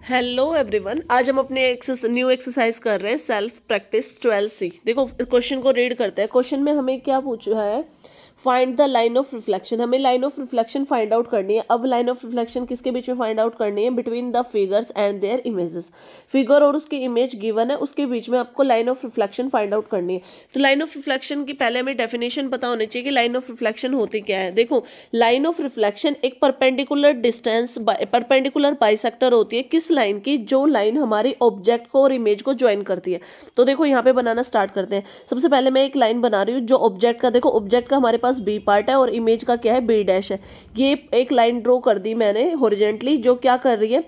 Hello everyone, आज हम अपने न्यू एक्सरसाइज कर रहे हैं सेल्फ प्रैक्टिस 12C। देखो क्वेश्चन को रीड करते हैं। क्वेश्चन में हमें क्या पूछा है, find the line of reflection. हमें line of reflection find out करनी है। अब लाइन ऑफ रिफ्लेक्शन किसके बीच में फाइंड आउट करनी है? Between the figures and their images. Figure और उसकी इमेज गिवन है, उसके बीच में आपको line of reflection find out करनी है। तो लाइन ऑफ रिफ्लेक्शन की पहले हमें डेफिनेशन पता होनी चाहिए कि लाइन ऑफ रिफ्लेक्शन होती क्या है। देखो, लाइन ऑफ रिफ्लेक्शन एक परपेंडिकुलर डिस्टेंस परपेंडिकुलर बाइसेक्टर होती है। किस लाइन की? जो लाइन हमारी ऑब्जेक्ट को और इमेज को ज्वाइन करती है। तो देखो यहाँ पे बनाना स्टार्ट करते हैं। सबसे पहले मैं एक लाइन बना रही हूँ जो ऑब्जेक्ट का, देखो ऑब्जेक्ट का हमारे पास बी पार्ट है और इमेज का क्या है? बी डैश है। ये एक लाइन ड्रॉ कर दी मैंने हॉरिजॉन्टली, जो क्या कर रही है?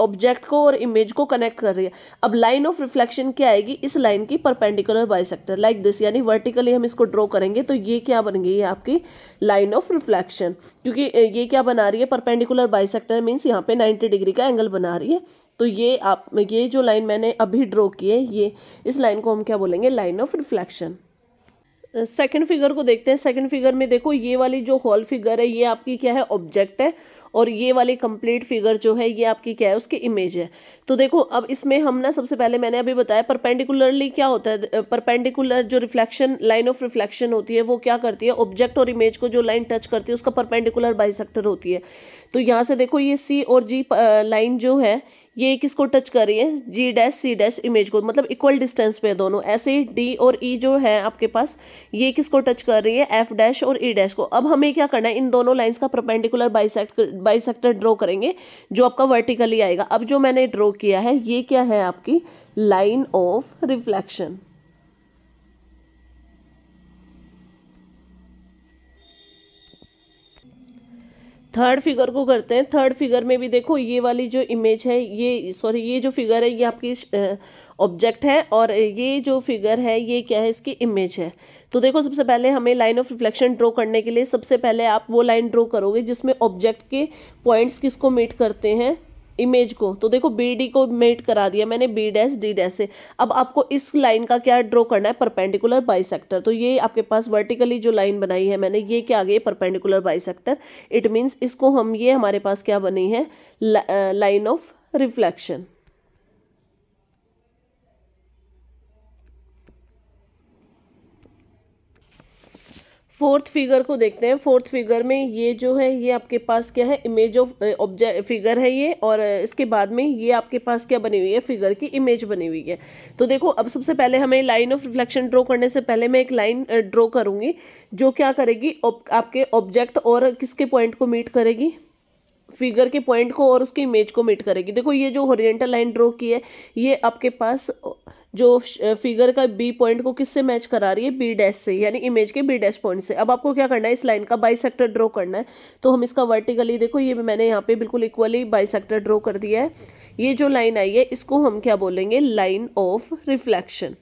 ऑब्जेक्ट को और इमेज को कनेक्ट कर रही है। अब लाइन ऑफ रिफ्लेक्शन क्या आएगी? इस लाइन की परपेंडिकुलर बाइसेक्टर, लाइक दिस, यानी वर्टिकली हम इसको ड्रॉ करेंगे तो ये क्या बन गई है? आपकी लाइन ऑफ रिफ्लेक्शन। क्योंकि ये क्या बना रही है? परपेंडिकुलर बाइसेक्टर मीन्स यहाँ पे 90 डिग्री का एंगल बना रही है। तो ये जो लाइन मैंने अभी ड्रॉ की है, ये इस लाइन को हम क्या बोलेंगे? Line of reflection. Second figure को देखते हैं। सेकंड फिगर में देखो, ये वाली जो होल फिगर है ये आपकी क्या है? ऑब्जेक्ट है। और ये वाली कंप्लीट फिगर जो है ये आपकी क्या है? उसकी इमेज है। तो देखो अब इसमें हम ना, सबसे पहले मैंने अभी बताया परपेंडिकुलरली क्या होता है। परपेंडिकुलर जो रिफ्लेक्शन, लाइन ऑफ रिफ्लेक्शन होती है वो क्या करती है? ऑब्जेक्ट और इमेज को जो लाइन टच करती है उसका परपेंडिकुलर बाइसेक्टर होती है। तो यहाँ से देखो, ये सी और जी लाइन जो है ये किसको टच कर रही है? जी डैश सी डैश इमेज को, मतलब इक्वल डिस्टेंस पे दोनों। ऐसे ही डी और ई जो है आपके पास, ये किसको टच कर रही है? एफ डैश और ई डैश को। अब हमें क्या करना है? इन दोनों लाइंस का परपेंडिकुलर बाइसेक्टर ड्रॉ करेंगे जो आपका वर्टिकली आएगा। अब जो मैंने ड्रॉ किया है ये क्या है? आपकी line of reflection. Third figure को करते हैं। थर्ड फिगर में भी देखो, ये वाली जो इमेज है, ये जो फिगर है ये आपकी ऑब्जेक्ट है और ये जो फिगर है ये क्या है? इसकी इमेज है। तो देखो, सबसे पहले हमें लाइन ऑफ रिफ्लेक्शन ड्रॉ करने के लिए सबसे पहले आप वो लाइन ड्रॉ करोगे जिसमें ऑब्जेक्ट के पॉइंट्स किसको मीट करते हैं? इमेज को। तो देखो, बी डी को मेट करा दिया मैंने बी डैश डी डैश से। अब आपको इस लाइन का क्या ड्रॉ करना है? Perpendicular bisector. तो ये आपके पास वर्टिकली जो लाइन बनाई है मैंने, ये क्या आ गई? Perpendicular bisector. इट मीन्स इसको हम, ये हमारे पास क्या बनी है? Line of reflection. Fourth figure को देखते हैं। फोर्थ फिगर में ये जो है ये आपके पास क्या है? इमेज ऑफ ऑब्जेक्ट फिगर है ये, और इसके बाद में ये आपके पास क्या बनी हुई है? फिगर की इमेज बनी हुई है। तो देखो, अब सबसे पहले हमें लाइन ऑफ रिफ्लेक्शन ड्रॉ करने से पहले मैं एक लाइन ड्रॉ करूंगी जो क्या करेगी? आपके ऑब्जेक्ट और किसके पॉइंट को मीट करेगी? फिगर के पॉइंट को और उसकी इमेज को मीट करेगी। देखो, ये जो हॉरिजॉन्टल लाइन ड्रॉ की है ये आपके पास जो फिगर का बी पॉइंट को किससे मैच करा रही है? बी डैश से, यानी इमेज के बी डैश पॉइंट से। अब आपको क्या करना है? इस लाइन का बाइसेक्टर ड्रॉ करना है। तो हम इसका वर्टिकली, देखो ये मैंने यहाँ पे बिल्कुल इक्वली बाइसेक्टर ड्रॉ कर दिया है। ये जो लाइन आई है इसको हम क्या बोलेंगे? Line of reflection.